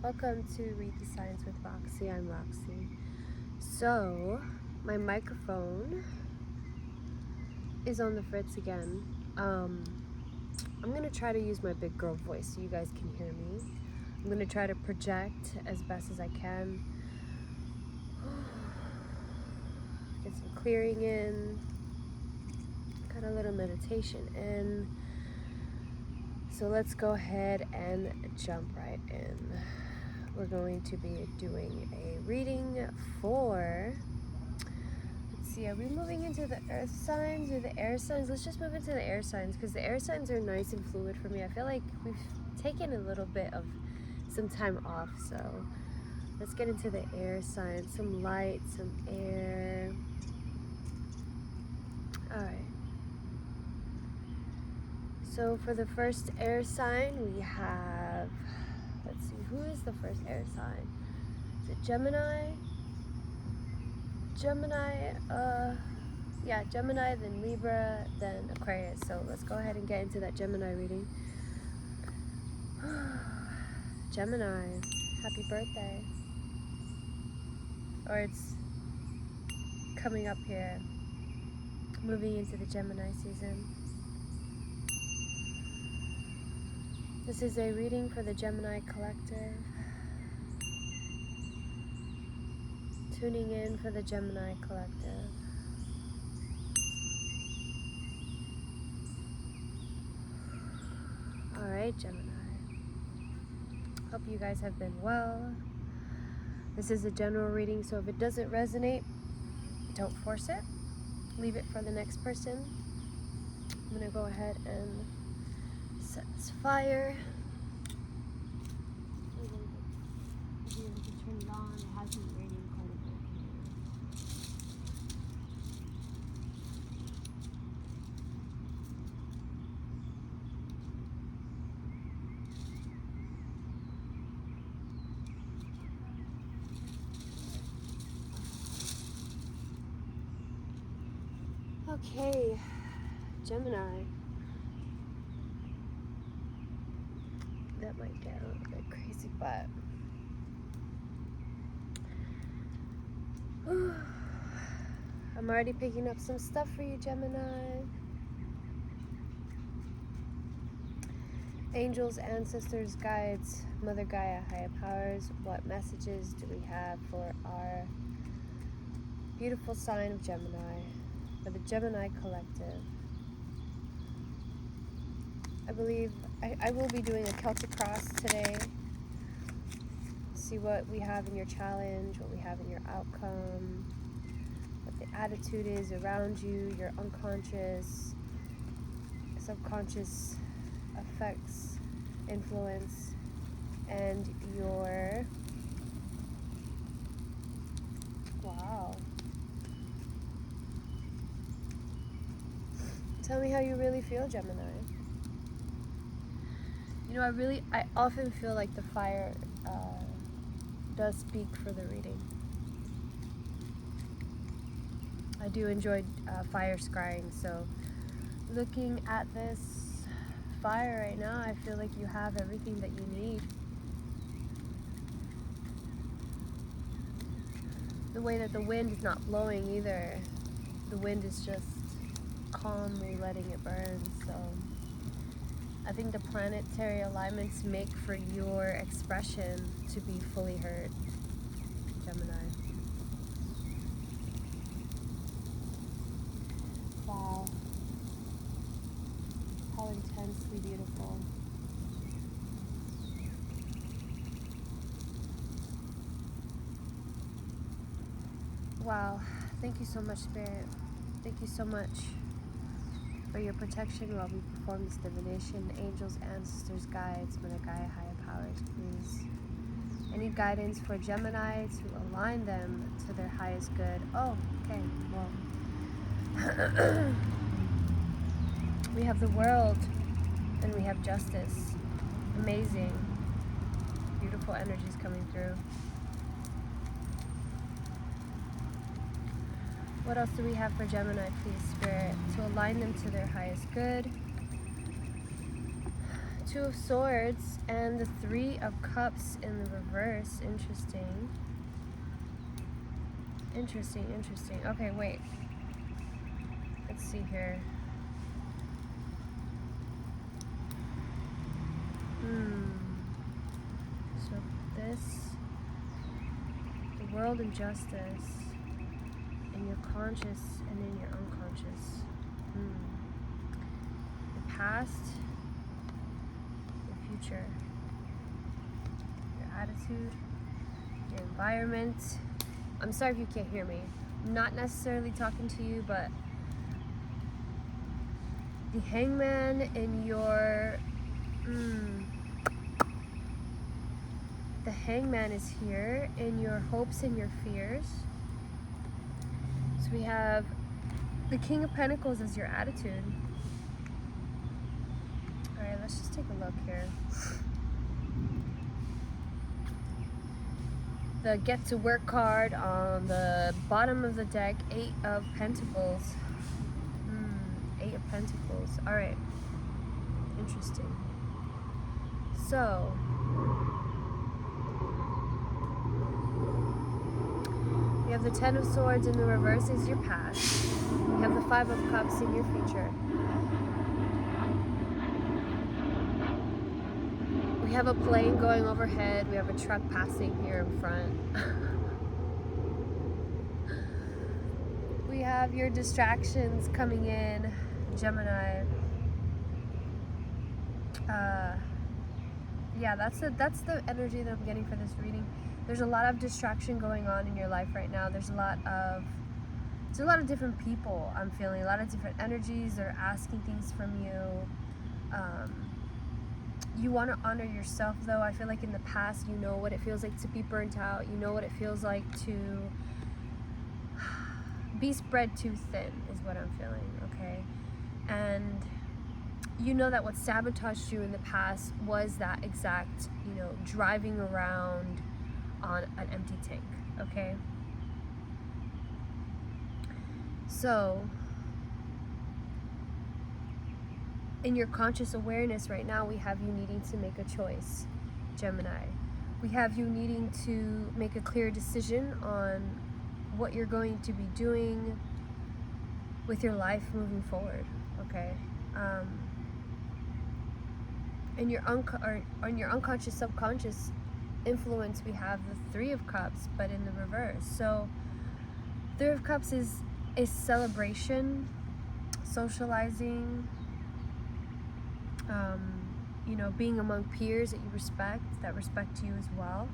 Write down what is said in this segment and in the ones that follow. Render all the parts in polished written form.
Welcome to Read the Signs with Roxy. I'm Roxy. So, my microphone is on the fritz again. I'm gonna try to use my big girl voice so you guys can hear me. I'm gonna try to project as best as I can. Get some clearing in. Got a little meditation in. So let's go ahead and jump right in. We're going to be doing a reading for, let's see, are we moving into the earth signs or the air signs? Let's just move into the air signs because the air signs are nice and fluid for me. I feel like we've taken a little bit of some time off, so let's get into the air signs. Some light, some air. All right. So for the first air sign, we have, let's see, who is the first air sign? Is it Gemini? Gemini, then Libra, then Aquarius. So let's go ahead and get into that Gemini reading. Gemini, happy birthday. Or it's coming up here, moving into the Gemini season. This is a reading for the Gemini collective. Tuning in for the Gemini collective. Alright, Gemini. Hope you guys have been well. This is a general reading, so if it doesn't resonate, don't force it. Leave it for the next person. I'm going to go ahead and set this fire. If you can turn it on, it has been raining quite a bit here. Okay, Gemini. That might get a little bit crazy, but I'm already picking up some stuff for you, Gemini. Angels, ancestors, guides, Mother Gaia, higher powers, what messages do we have for our beautiful sign of Gemini, for the Gemini collective? I believe I will be doing a Celtic cross today. See what we have in your challenge, what we have in your outcome, what the attitude is around you, your unconscious, subconscious effects, influence, and your, wow. Tell me how you really feel, Gemini. You know, I often feel like the fire does speak for the reading. I do enjoy fire scrying, so looking at this fire right now, I feel like you have everything that you need. The way that the wind is not blowing either. The wind is just calmly letting it burn, so I think the planetary alignments make for your expression to be fully heard, Gemini. Wow. How intensely beautiful. Wow. Thank you so much, Spirit. Thank you so much for your protection while we perform this divination. Angels, ancestors, guides, Mother Gaia, higher powers, please. I need guidance for Gemini to align them to their highest good. Oh, okay, well. We have the world and we have justice. Amazing. Beautiful energies coming through. What else do we have for Gemini, please, Spirit? To align them to their highest good. Two of Swords and the Three of Cups in the reverse. Interesting. Interesting. Okay, wait. Let's see here. So this, the world and justice, in your conscious and in your unconscious. The past, your future, your attitude, your environment. I'm sorry if you can't hear me. I'm not necessarily talking to you, but the Hangman in your the Hangman is here in your hopes and your fears. So we have the King of Pentacles as your attitude. Alright, let's just take a look here. The Get to Work card on the bottom of the deck, 8 of Pentacles. 8 of Pentacles. Alright. Interesting. So, we have the 10 of Swords in the reverse is your past. We have the 5 of Cups in your future. We have a plane going overhead. We have a truck passing here in front. We have your distractions coming in, Gemini. Yeah, that's the energy that I'm getting for this reading. There's a lot of distraction going on in your life right now. There's a lot of different people I'm feeling, a lot of different energies. They're asking things from you. You want to honor yourself, though. I feel like in the past, you know what it feels like to be burnt out. You know what it feels like to be spread too thin, is what I'm feeling, okay? And you know that what sabotaged you in the past was that exact, driving around on an empty tank, okay? So, in your conscious awareness right now, we have you needing to make a choice, Gemini. We have you needing to make a clear decision on what you're going to be doing with your life moving forward, okay? In your on your unconscious, subconscious influence, we have the 3 of Cups, but in the reverse. So, 3 of Cups is celebration, socializing, being among peers that you respect, that respect you as well.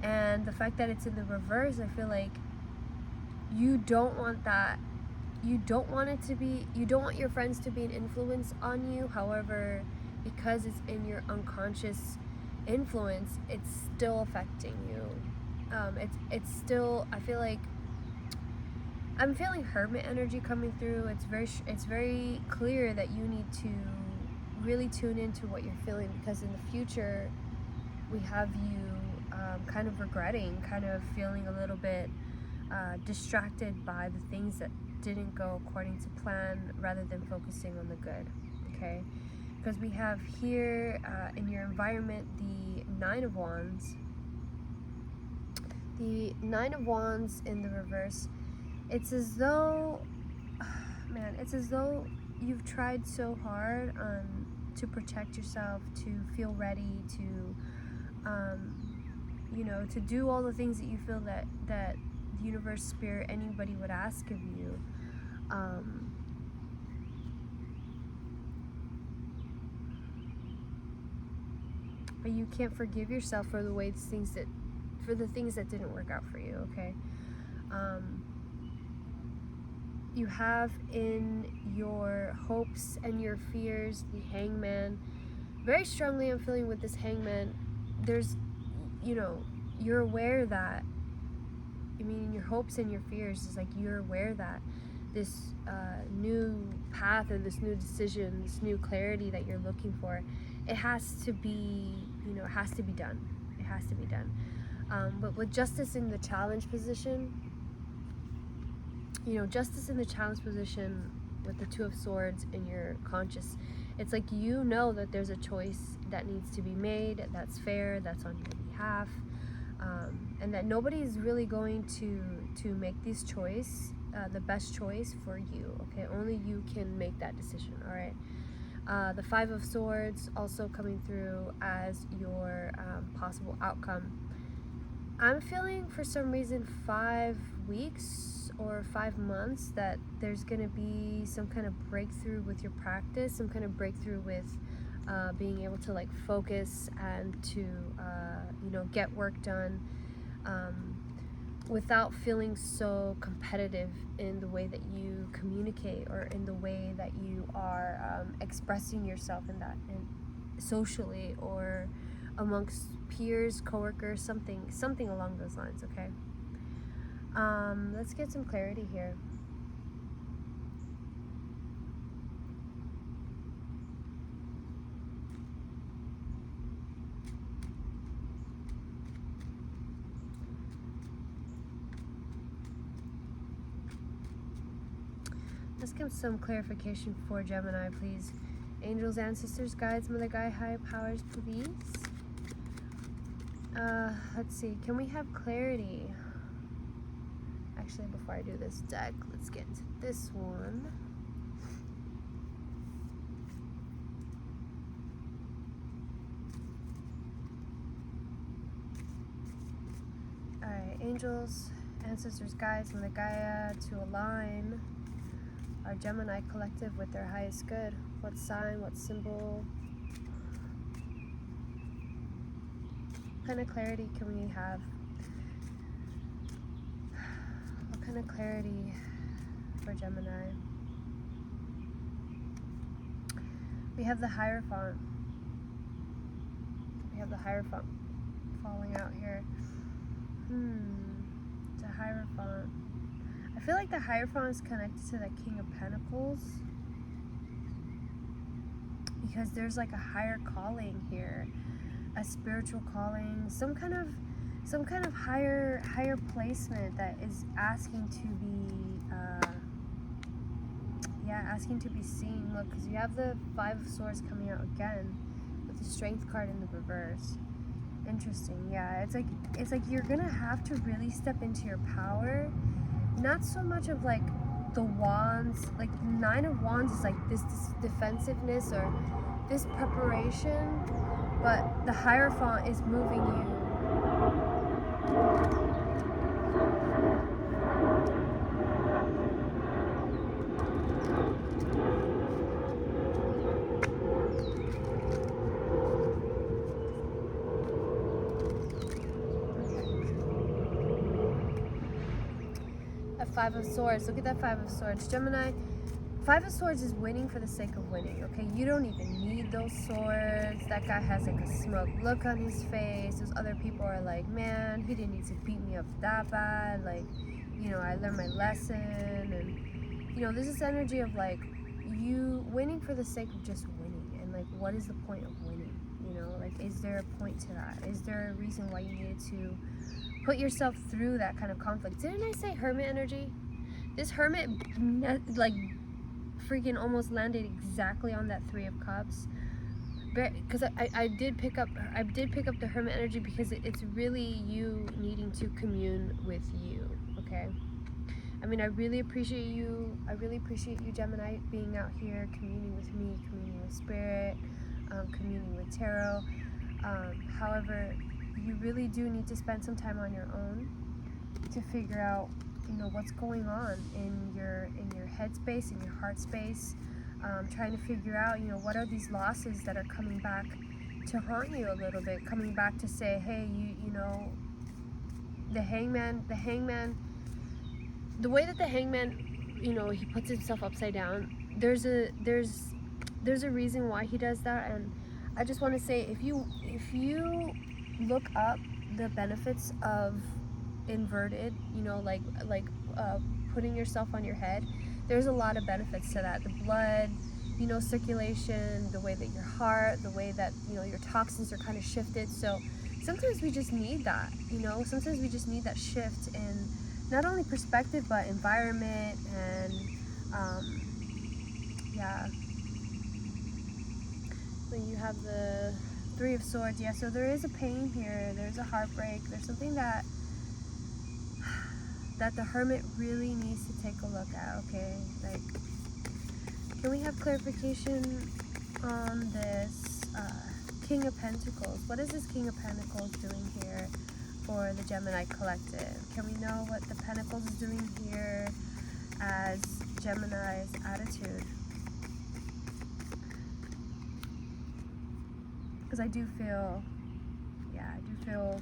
And the fact that it's in the reverse, I feel like you don't want that. You don't want your friends to be an influence on you. However, because it's in your unconscious influence, it's still affecting you. It's still, I feel like I'm feeling hermit energy coming through. It's very clear that you need to really tune into what you're feeling, because in the future we have you kind of regretting, kind of feeling a little bit distracted by the things that didn't go according to plan, rather than focusing on the good, okay? Because we have here in your environment the 9 of Wands. The 9 of Wands in the reverse. It's as though, you've tried so hard to protect yourself, to feel ready, to to do all the things that you feel that the universe, spirit, anybody would ask of you. But you can't forgive yourself for the things that didn't work out for you, okay? You have in your hopes and your fears the Hangman. Very strongly I'm feeling with this Hangman, there's, you're aware that, in your hopes and your fears, it's like you're aware that this new path, or this new decision, this new clarity that you're looking for, it has to be, it has to be done. It has to be done. But with justice in the challenge position, justice in the challenge position with the 2 of Swords in your conscious, It's like, you know that there's a choice that needs to be made, that's fair, that's on your behalf, and that nobody's really going to make this choice the best choice for you, okay? Only you can make that decision, all right? The Five of Swords also coming through as your possible outcome. I'm feeling, for some reason, 5 weeks or 5 months that there's going to be some kind of breakthrough with your practice, some kind of breakthrough with being able to like focus and to you know, get work done without feeling so competitive in the way that you communicate or in the way that you are expressing yourself in that, in socially or amongst peers, coworkers, something along those lines, okay? Let's get some clarity here. Let's get some clarification for Gemini, please. Angels, ancestors, guides, mother, guide, higher powers, please. Let's see. Can we have clarity? Actually, before I do this deck, let's get into this one. Alright, angels, ancestors, guides, mother Gaia, to align our Gemini collective with their highest good. What sign, what symbol? What kind of clarity can we have? What kind of clarity for Gemini? We have the Hierophant. We have the Hierophant falling out here. The Hierophant. I feel like the Hierophant is connected to the King of Pentacles, because there's like a higher calling here, a spiritual calling, some kind of higher placement that is asking to be asking to be seen. Look, because you have the Five of Swords coming out again with the Strength card in the reverse. Interesting. Yeah, it's like you're gonna have to really step into your power. Not so much of like the wands, like the Nine of Wands is like this defensiveness or this preparation, but the Hierophant is moving you. Five of Swords. Look at that Five of Swords. Gemini, Five of Swords is winning for the sake of winning, okay? You don't even need those swords. That guy has like a smug look on his face. Those other people are like, man, he didn't need to beat me up that bad. Like, you know, I learned my lesson. And, you know, there's this energy of like, you winning for the sake of just winning. And like, what is the point of winning? You know, like, is there a point to that? Is there a reason why you needed to put yourself through that kind of conflict? Didn't I say Hermit energy? This Hermit, like, freaking almost landed exactly on that Three of Cups. Because I did pick up the Hermit energy, because it's really you needing to commune with you, okay? I mean, I really appreciate you. I really appreciate you, Gemini, being out here communing with me, communing with spirit, communing with tarot. However, you really do need to spend some time on your own to figure out, you know, what's going on in your head space, in your heart space. Trying to figure out, you know, what are these losses that are coming back to haunt you a little bit, coming back to say, hey, you know, the hangman, the way that the hangman, you know, he puts himself upside down, there's a reason why he does that. And I just want to say, if you look up the benefits of inverted, you know, like putting yourself on your head, there's a lot of benefits to that. The blood, you know, circulation, the way that your heart, the way that, you know, your toxins are kind of shifted. So sometimes we just need that, you know, sometimes we just need that shift in not only perspective, but environment. And yeah, you have the Three of Swords. Yeah, so there is a pain here. There's a heartbreak. There's something that the Hermit really needs to take a look at, okay? Like, can we have clarification on this King of Pentacles? What is this King of Pentacles doing here for the Gemini collective? Can we know what the Pentacles is doing here as Gemini's attitude? Because I do feel, yeah, I do feel,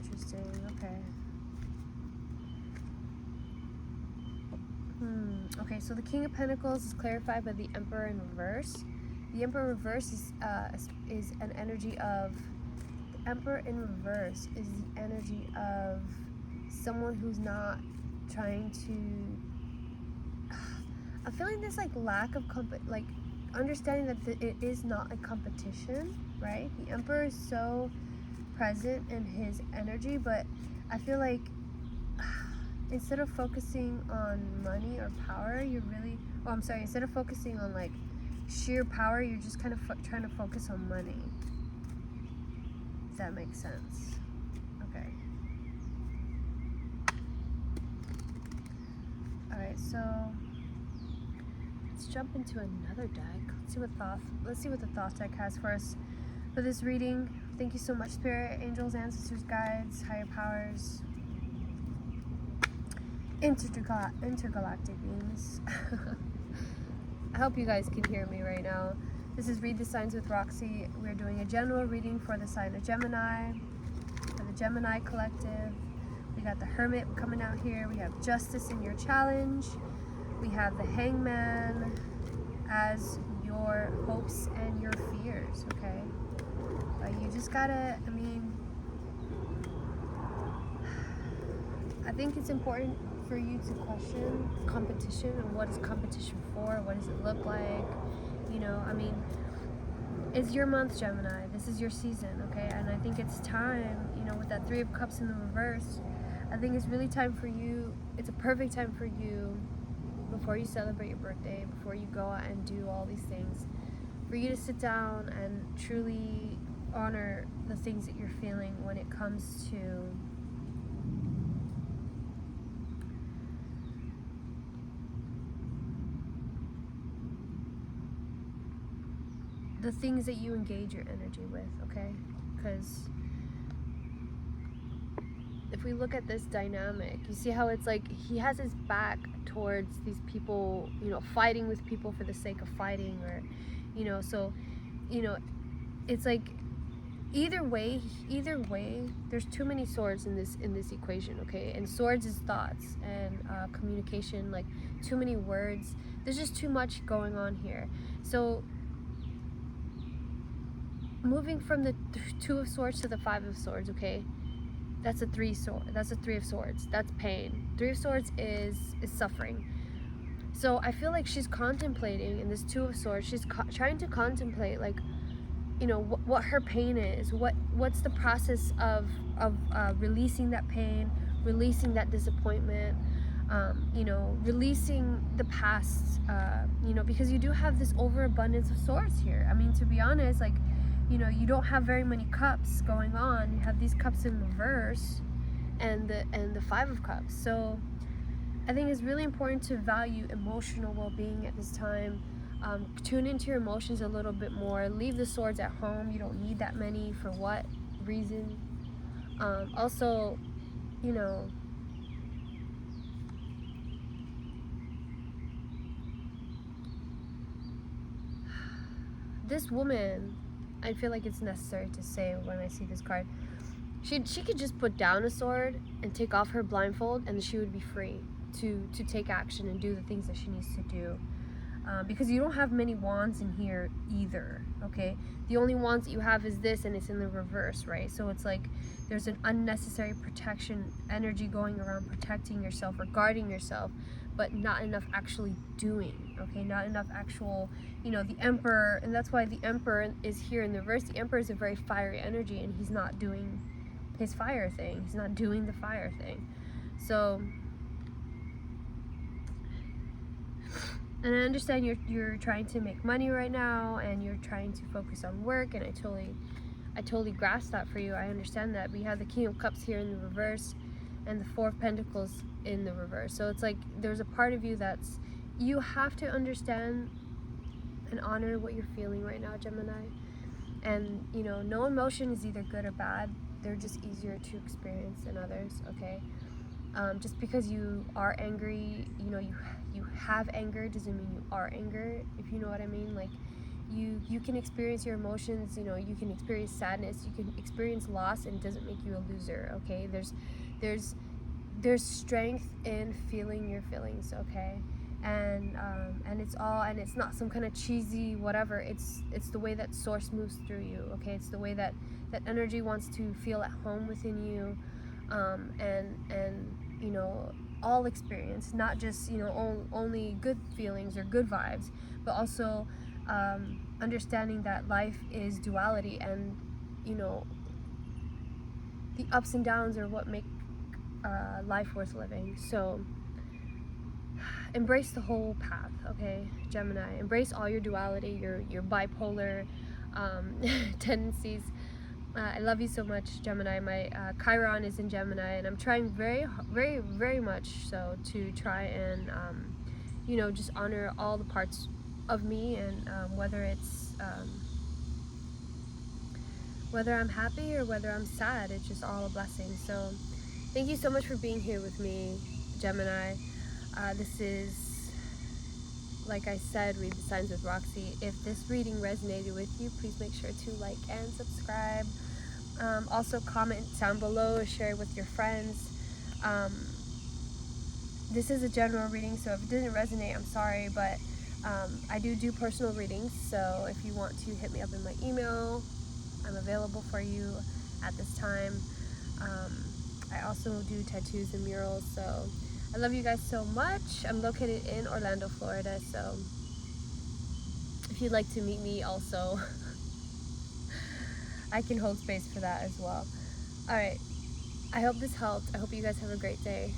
interesting, okay. Okay, so the King of Pentacles is clarified by the Emperor in reverse. The Emperor in reverse is an energy of, the Emperor in reverse is the energy of someone who's not trying to, I'm feeling this like lack of like understanding that it is not a competition, right? The Emperor is so present in his energy, but I feel like instead of focusing on money or power, you're really, instead of focusing on like sheer power, you're just kind of trying to focus on money. Does that make sense? Okay. Alright, so let's jump into another deck. Let's see what the Thoth deck has for us for this reading. Thank you so much, Spirit, Angels, Ancestors, Guides, Higher Powers, intergalactic beings. I hope you guys can hear me right now. This is Read the Signs with Roxy. We're doing a general reading for the sign of Gemini, for the Gemini collective. We got the Hermit coming out here. We have Justice in your challenge. We have the Hangman as your hopes and your fears, okay? You just gotta, I think it's important for you to question competition and what is competition for, what does it look like, you know, it's your month, Gemini, this is your season, okay? And I think it's time, you know, with that Three of Cups in the reverse, I think it's really time for you, it's a perfect time for you, before you celebrate your birthday, before you go out and do all these things, for you to sit down and truly honor the things that you're feeling when it comes to the things that you engage your energy with, okay? Because if we look at this dynamic, you see how it's like he has his back towards these people, you know, fighting with people for the sake of fighting, or, you know, so, you know, it's like either way, there's too many swords in this equation, okay? And swords is thoughts and communication, like too many words. There's just too much going on here. So moving from the Two of Swords to the Five of Swords, okay? That's a Three of Swords. That's pain. Three of Swords is suffering. So I feel like she's contemplating in this Two of Swords. She's trying to contemplate, like, you know, what her pain is. What's the process of releasing that pain, releasing that disappointment. You know, releasing the past. You know, because you do have this overabundance of swords here. I mean, to be honest, like, you know, you don't have very many cups going on. You have these cups in reverse and the Five of Cups. So I think it's really important to value emotional well-being at this time. Tune into your emotions a little bit more. Leave the swords at home. You don't need that many. For what reason? Also, you know, this woman, I feel like it's necessary to say when I see this card, she could just put down a sword and take off her blindfold, and she would be free to take action and do the things that she needs to do. Because you don't have many wands in here either, okay? The only wands that you have is this, and it's in the reverse, right? So it's like there's an unnecessary protection energy going around, protecting yourself or guarding yourself, but not enough actually doing, okay? Not enough actual, you know, the Emperor, and that's why the Emperor is here in the reverse. The Emperor is a very fiery energy, and he's not doing his fire thing. He's not doing the fire thing. So And I understand you're trying to make money right now, and you're trying to focus on work, and I totally grasp that for you. I understand that. We have the King of Cups here in the reverse and the Four of Pentacles in the reverse. So it's like there's a part of you that's, you have to understand and honor what you're feeling right now, Gemini. And you know, no emotion is either good or bad. They're just easier to experience than others, okay? Just because you are angry, you know, you have anger doesn't mean you are anger, if you know what I mean. Like you can experience your emotions, you know, you can experience sadness, you can experience loss, and it doesn't make you a loser, okay? There's strength in feeling your feelings, okay? And it's not some kind of cheesy whatever. It's the way that source moves through you, okay? It's the way that energy wants to feel at home within you, and you know, all experience, not just, you know, only good feelings or good vibes, but also understanding that life is duality, and you know, the ups and downs are what make life worth living. So embrace the whole path, okay, Gemini. Embrace all your duality, your bipolar tendencies. I love you so much, Gemini. My Chiron is in Gemini, and I'm trying very much so to try and you know, just honor all the parts of me, and whether I'm happy or whether I'm sad, it's just all a blessing. So thank you so much for being here with me, Gemini. This is, like I said, Read the Signs with Roxy. If this reading resonated with you, please make sure to like and subscribe. Also comment down below, share it with your friends. This is a general reading, so if it didn't resonate, I'm sorry, but I do personal readings, so if you want to hit me up in my email, I'm available for you at this time. I also do tattoos and murals, so I love you guys so much. I'm located in Orlando, Florida, so if you'd like to meet me also, I can hold space for that as well. Alright, I hope this helped. I hope you guys have a great day.